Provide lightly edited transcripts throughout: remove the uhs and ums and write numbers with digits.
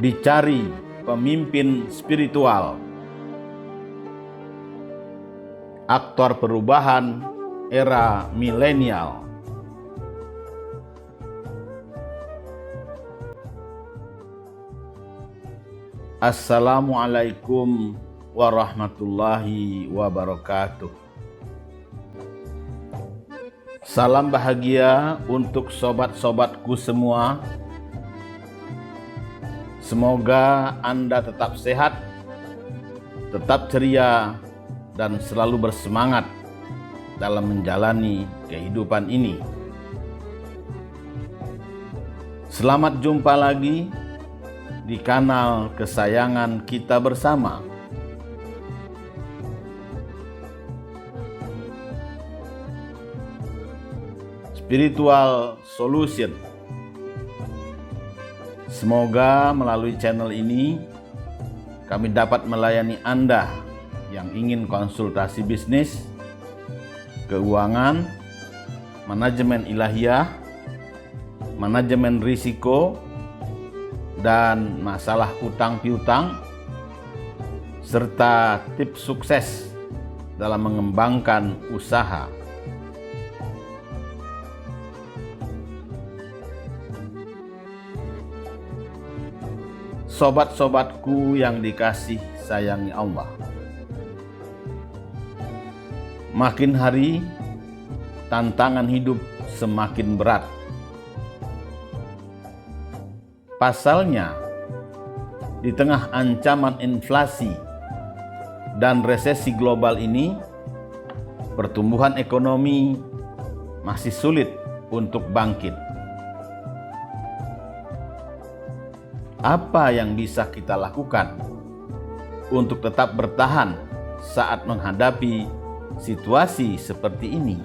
Dicari pemimpin spiritual, aktor perubahan era milenial. Assalamualaikum warahmatullahi wabarakatuh. Salam bahagia untuk sobat-sobatku semua. Semoga Anda tetap sehat, tetap ceria, dan selalu bersemangat dalam menjalani kehidupan ini. Selamat jumpa lagi di kanal kesayangan kita bersama. Spiritual Solution. Semoga melalui channel ini kami dapat melayani Anda yang ingin konsultasi bisnis, keuangan, manajemen ilahiyah, manajemen risiko, dan masalah utang piutang, serta tips sukses dalam mengembangkan usaha. Sobat-sobatku yang dikasih sayangi Allah, makin hari tantangan hidup semakin berat. Pasalnya, di tengah ancaman inflasi dan resesi global ini, pertumbuhan ekonomi masih sulit untuk bangkit. Apa yang bisa kita lakukan untuk tetap bertahan saat menghadapi situasi seperti ini?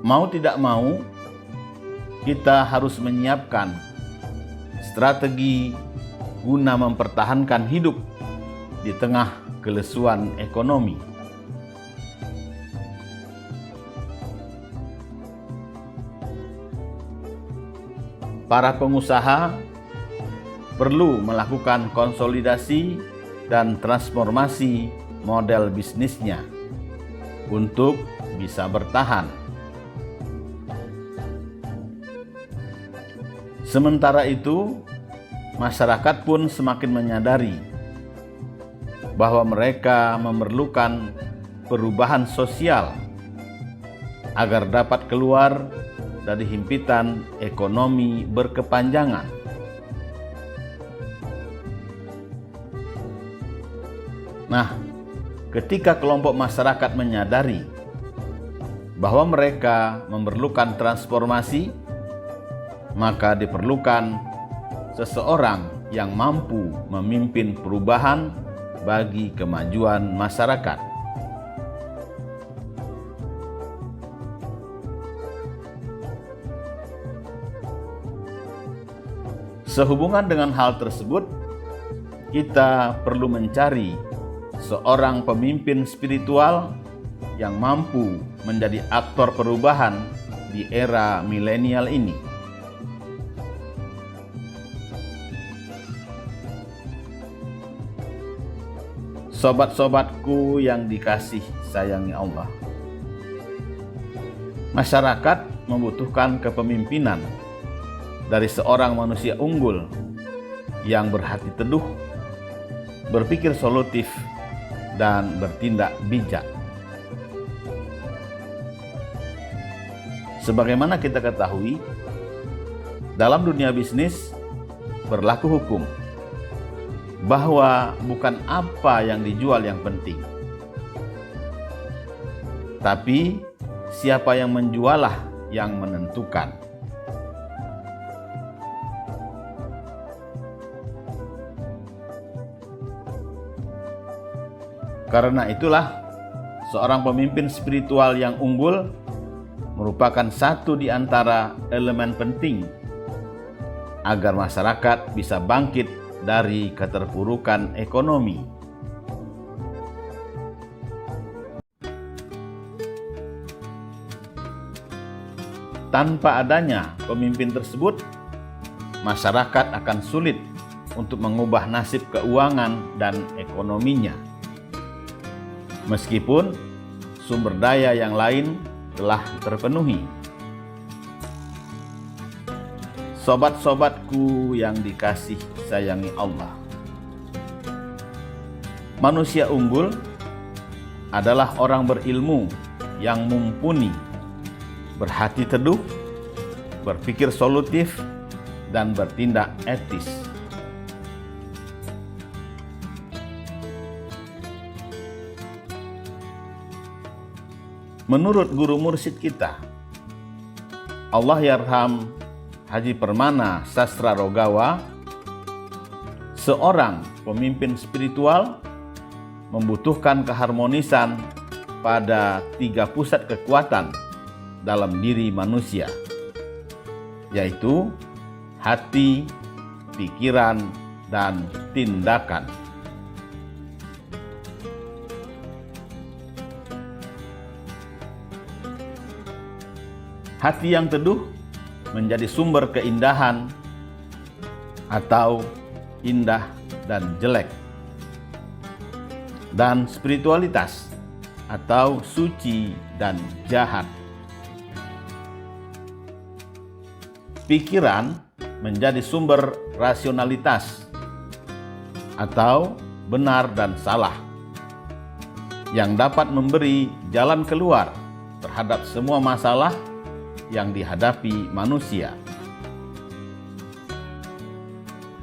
Mau tidak mau, kita harus menyiapkan strategi guna mempertahankan hidup di tengah kelesuan ekonomi. Para pengusaha perlu melakukan konsolidasi dan transformasi model bisnisnya untuk bisa bertahan. Sementara itu, masyarakat pun semakin menyadari bahwa mereka memerlukan perubahan sosial agar dapat keluar dari himpitan ekonomi berkepanjangan. Nah, ketika kelompok masyarakat menyadari bahwa mereka memerlukan transformasi, maka diperlukan seseorang yang mampu memimpin perubahan bagi kemajuan masyarakat. Sehubungan dengan hal tersebut, kita perlu mencari seorang pemimpin spiritual yang mampu menjadi aktor perubahan di era milenial ini. Sobat-sobatku yang dikasih sayangi Allah, masyarakat membutuhkan kepemimpinan dari seorang manusia unggul yang berhati teduh, berpikir solutif, dan bertindak bijak. Sebagaimana kita ketahui, dalam dunia bisnis berlaku hukum bahwa bukan apa yang dijual yang penting, tapi siapa yang menjualah yang menentukan. Karena itulah, seorang pemimpin spiritual yang unggul merupakan satu di antara elemen penting agar masyarakat bisa bangkit dari keterpurukan ekonomi. Tanpa adanya pemimpin tersebut, masyarakat akan sulit untuk mengubah nasib keuangan dan ekonominya. Meskipun sumber daya yang lain telah terpenuhi. Sobat-sobatku yang dikasih sayangi Allah, manusia unggul adalah orang berilmu yang mumpuni, berhati teduh, berpikir solutif, dan bertindak etis. Menurut guru mursyid kita, Allahyarham Haji Permana Sastrogawa, seorang pemimpin spiritual membutuhkan keharmonisan pada 3 pusat kekuatan dalam diri manusia, yaitu hati, pikiran, dan tindakan. Hati yang teduh menjadi sumber keindahan atau indah dan jelek, dan spiritualitas atau suci dan jahat. Pikiran menjadi sumber rasionalitas atau benar dan salah, yang dapat memberi jalan keluar terhadap semua masalah yang dihadapi manusia.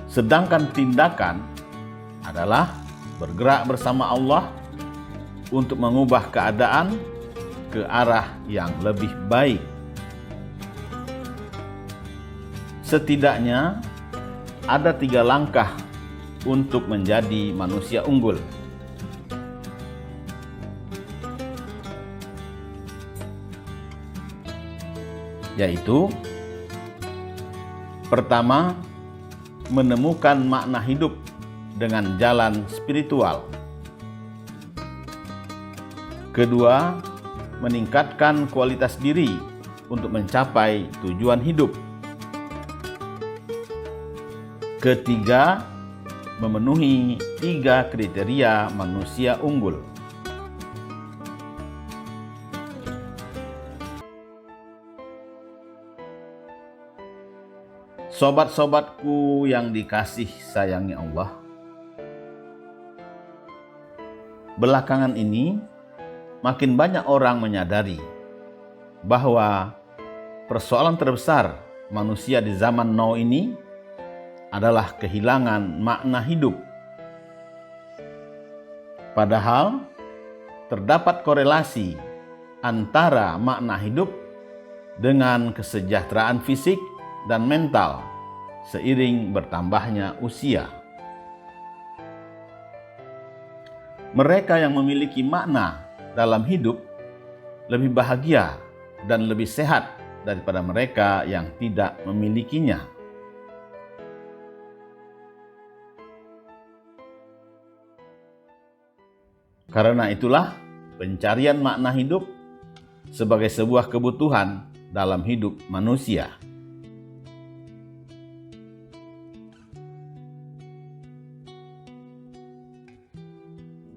Sedangkan tindakan adalah bergerak bersama Allah untuk mengubah keadaan ke arah yang lebih baik. Setidaknya ada 3 langkah untuk menjadi manusia unggul. Yaitu, pertama, menemukan makna hidup dengan jalan spiritual. Kedua, meningkatkan kualitas diri untuk mencapai tujuan hidup. Ketiga, memenuhi 3 kriteria manusia unggul. Sobat-sobatku yang dikasih sayangi Allah, belakangan ini makin banyak orang menyadari bahwa persoalan terbesar manusia di zaman now ini adalah kehilangan makna hidup. Padahal terdapat korelasi antara makna hidup dengan kesejahteraan fisik dan mental seiring bertambahnya usia. Mereka yang memiliki makna dalam hidup lebih bahagia dan lebih sehat daripada mereka yang tidak memilikinya. Karena itulah pencarian makna hidup sebagai sebuah kebutuhan dalam hidup manusia.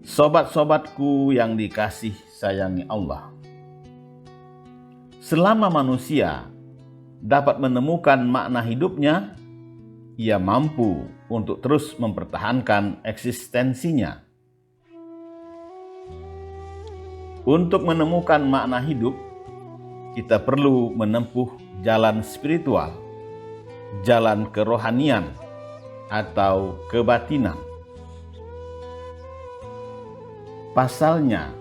Sobat-sobatku yang dikasih sayangi Allah, selama manusia dapat menemukan makna hidupnya, ia mampu untuk terus mempertahankan eksistensinya. Untuk menemukan makna hidup, kita perlu menempuh jalan spiritual, jalan kerohanian, atau kebatinan. Pasalnya,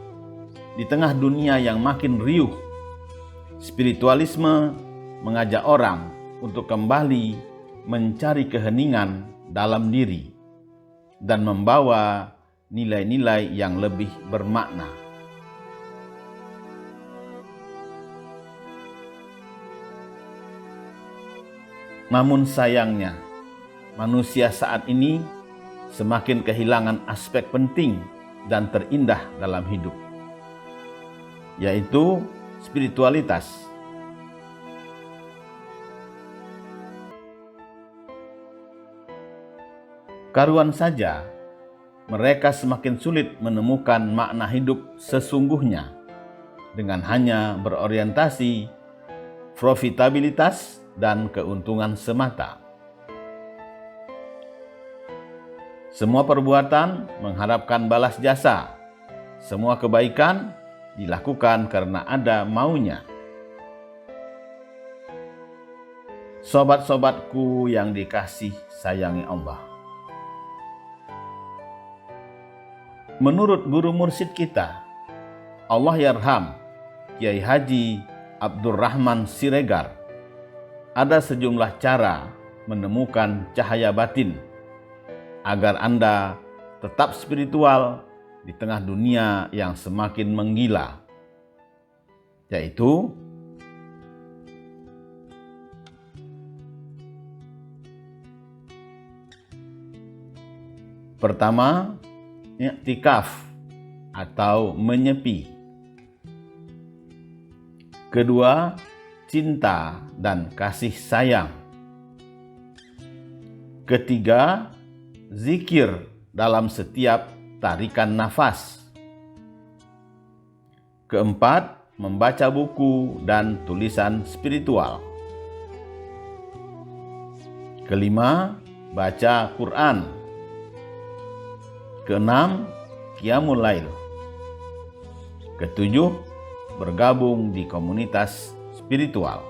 di tengah dunia yang makin riuh, spiritualisme mengajak orang untuk kembali mencari keheningan dalam diri dan membawa nilai-nilai yang lebih bermakna. Namun sayangnya, manusia saat ini semakin kehilangan aspek penting dan terindah dalam hidup, yaitu spiritualitas. Karuan saja mereka semakin sulit menemukan makna hidup sesungguhnya dengan hanya berorientasi profitabilitas dan keuntungan semata. Semua perbuatan mengharapkan balas jasa. Semua kebaikan dilakukan karena ada maunya. Sobat-sobatku yang dikasih sayangi Allah. Menurut guru mursyid kita, Allah Yarham, Kiai Haji Abdurrahman Siregar, ada sejumlah cara menemukan cahaya batin agar Anda tetap spiritual di tengah dunia yang semakin menggila, yaitu pertama, i'tikaf atau menyepi. Kedua, cinta dan kasih sayang. Ketiga, zikir dalam setiap tarikan nafas. Keempat, membaca buku dan tulisan spiritual. Kelima, baca Quran. Keenam, qiyamul lail. Ketujuh, bergabung di komunitas spiritual.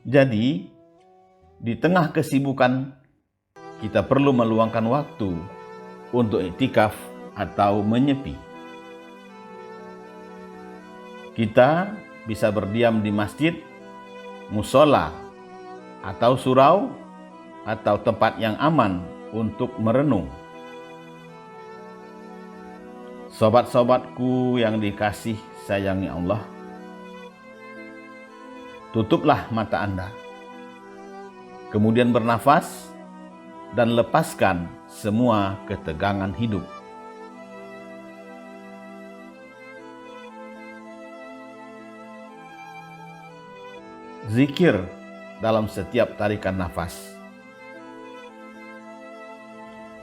Jadi, di tengah kesibukan, kita perlu meluangkan waktu untuk iktikaf atau menyepi. Kita bisa berdiam di masjid, musola, atau surau, atau tempat yang aman untuk merenung. Sobat-sobatku yang dikasih sayangi Allah, tutuplah mata Anda, kemudian bernafas dan lepaskan semua ketegangan hidup. Zikir dalam setiap tarikan nafas.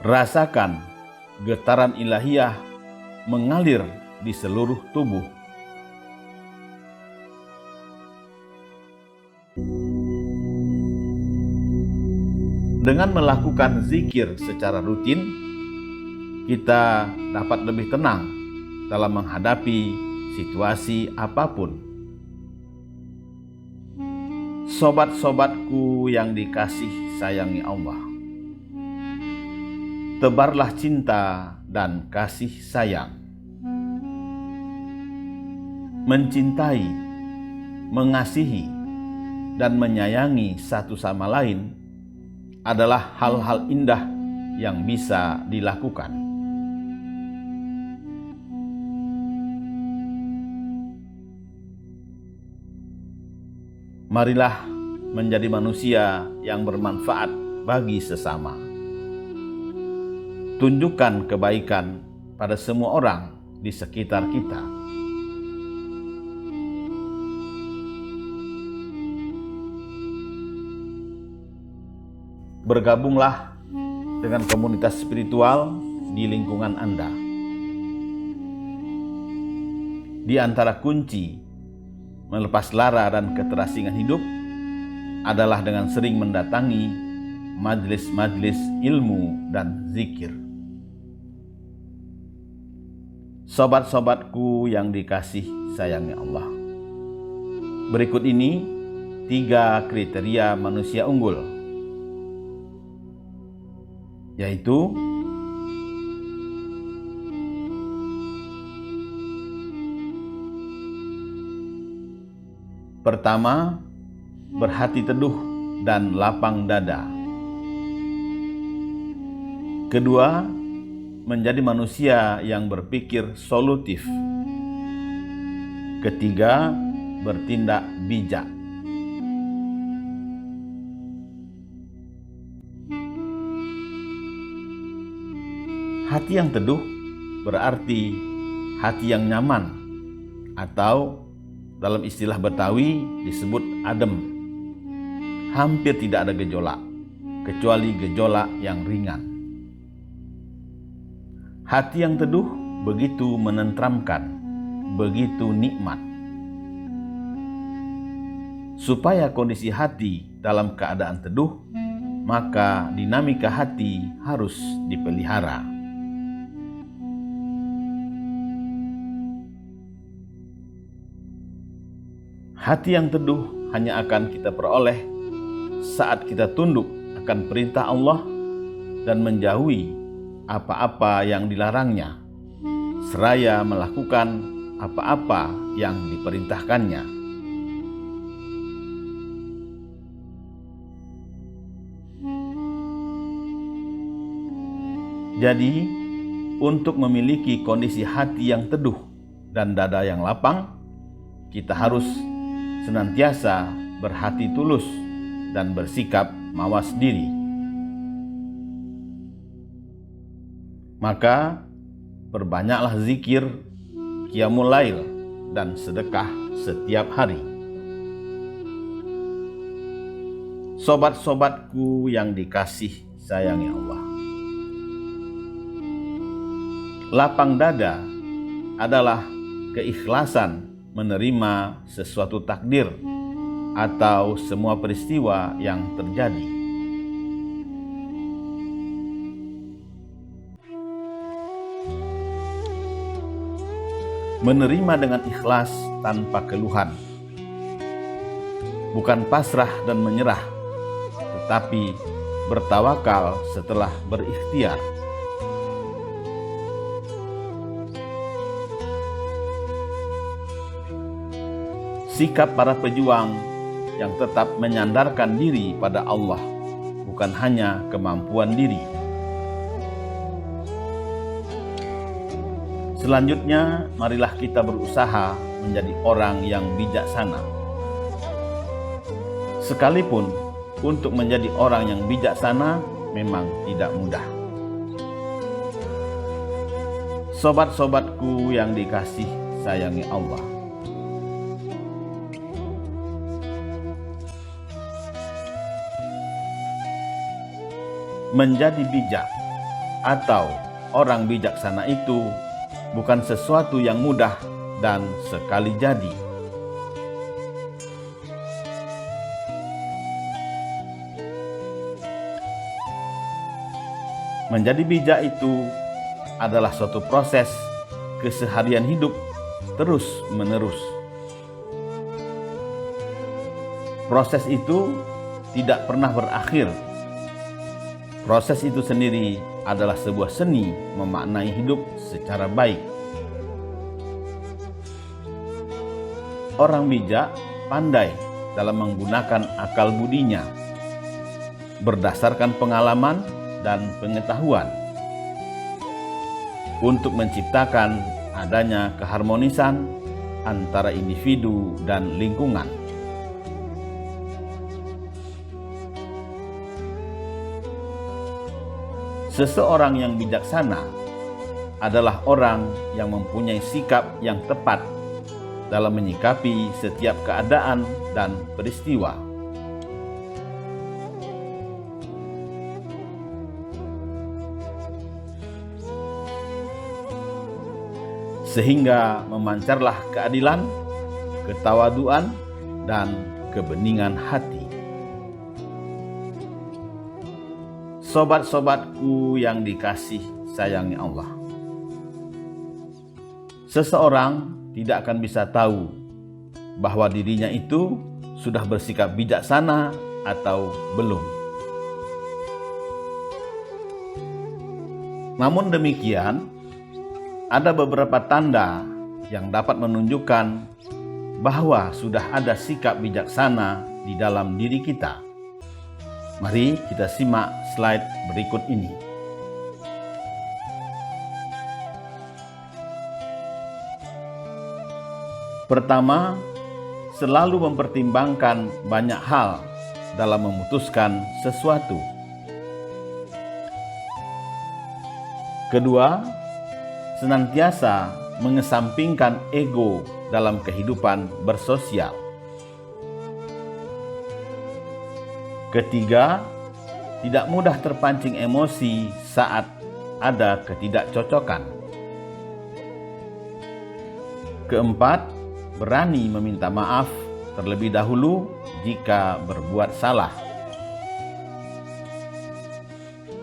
Rasakan getaran ilahiyah mengalir di seluruh tubuh. Dengan melakukan zikir secara rutin, kita dapat lebih tenang dalam menghadapi situasi apapun. Sobat-sobatku yang dikasih sayangi Allah, tebarlah cinta dan kasih sayang. Mencintai, mengasihi, dan menyayangi satu sama lain adalah hal-hal indah yang bisa dilakukan. Marilah menjadi manusia yang bermanfaat bagi sesama. Tunjukkan kebaikan pada semua orang di sekitar kita. Bergabunglah dengan komunitas spiritual di lingkungan Anda. Di antara kunci melepas lara dan keterasingan hidup adalah dengan sering mendatangi majelis-majelis ilmu dan zikir. Sobat-sobatku yang dikasih sayangi Allah, berikut ini 3 kriteria manusia unggul, yaitu pertama, berhati teduh dan lapang dada. Kedua, menjadi manusia yang berpikir solutif. Ketiga, bertindak bijak. Hati yang teduh berarti hati yang nyaman atau dalam istilah Betawi disebut adem. Hampir tidak ada gejolak, kecuali gejolak yang ringan. Hati yang teduh begitu menenteramkan, begitu nikmat. Supaya kondisi hati dalam keadaan teduh, maka dinamika hati harus dipelihara. Hati yang teduh hanya akan kita peroleh saat kita tunduk akan perintah Allah dan menjauhi apa-apa yang dilarangnya, seraya melakukan apa-apa yang diperintahkannya. Jadi, untuk memiliki kondisi hati yang teduh dan dada yang lapang, kita harus senantiasa berhati tulus dan bersikap mawas diri. Maka, perbanyaklah zikir, qiyamul lail, dan sedekah setiap hari. Sobat-sobatku yang dikasih sayangi Allah, lapang dada adalah keikhlasan menerima sesuatu takdir atau semua peristiwa yang terjadi. Menerima dengan ikhlas tanpa keluhan, bukan pasrah dan menyerah, tetapi bertawakal setelah berikhtiar. Sikap para pejuang yang tetap menyandarkan diri pada Allah, bukan hanya kemampuan diri. Selanjutnya, marilah kita berusaha menjadi orang yang bijaksana. Sekalipun untuk menjadi orang yang bijaksana memang tidak mudah. Sobat-sobatku yang dikasih sayangi Allah, menjadi bijak atau orang bijaksana itu bukan sesuatu yang mudah dan sekali jadi. Menjadi bijak itu adalah suatu proses keseharian hidup terus menerus. Proses itu tidak pernah berakhir. Proses itu sendiri adalah sebuah seni memaknai hidup secara baik. Orang bijak pandai dalam menggunakan akal budinya, berdasarkan pengalaman dan pengetahuan, untuk menciptakan adanya keharmonisan antara individu dan lingkungan. Seseorang yang bijaksana adalah orang yang mempunyai sikap yang tepat dalam menyikapi setiap keadaan dan peristiwa. Sehingga memancarlah keadilan, ketawaduan, dan kebeningan hati. Sobat-sobatku yang dikasih sayangi Allah, seseorang tidak akan bisa tahu bahwa dirinya itu sudah bersikap bijaksana atau belum. Namun demikian, ada beberapa tanda yang dapat menunjukkan bahwa sudah ada sikap bijaksana di dalam diri kita. Mari kita simak slide berikut ini. Pertama, selalu mempertimbangkan banyak hal dalam memutuskan sesuatu. Kedua, senantiasa mengesampingkan ego dalam kehidupan bersosial. Ketiga, tidak mudah terpancing emosi saat ada ketidakcocokan. Keempat, berani meminta maaf terlebih dahulu jika berbuat salah.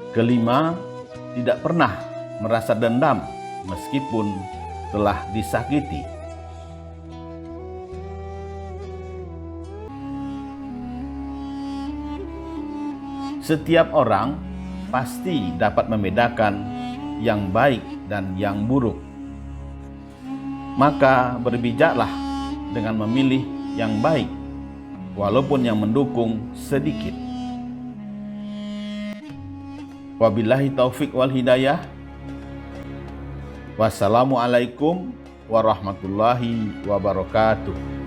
Kelima, tidak pernah merasa dendam meskipun telah disakiti. Setiap orang pasti dapat membedakan yang baik dan yang buruk. Maka berbijaklah dengan memilih yang baik, walaupun yang mendukung sedikit. Wabillahi taufik wal hidayah. Wassalamualaikum warahmatullahi wabarakatuh.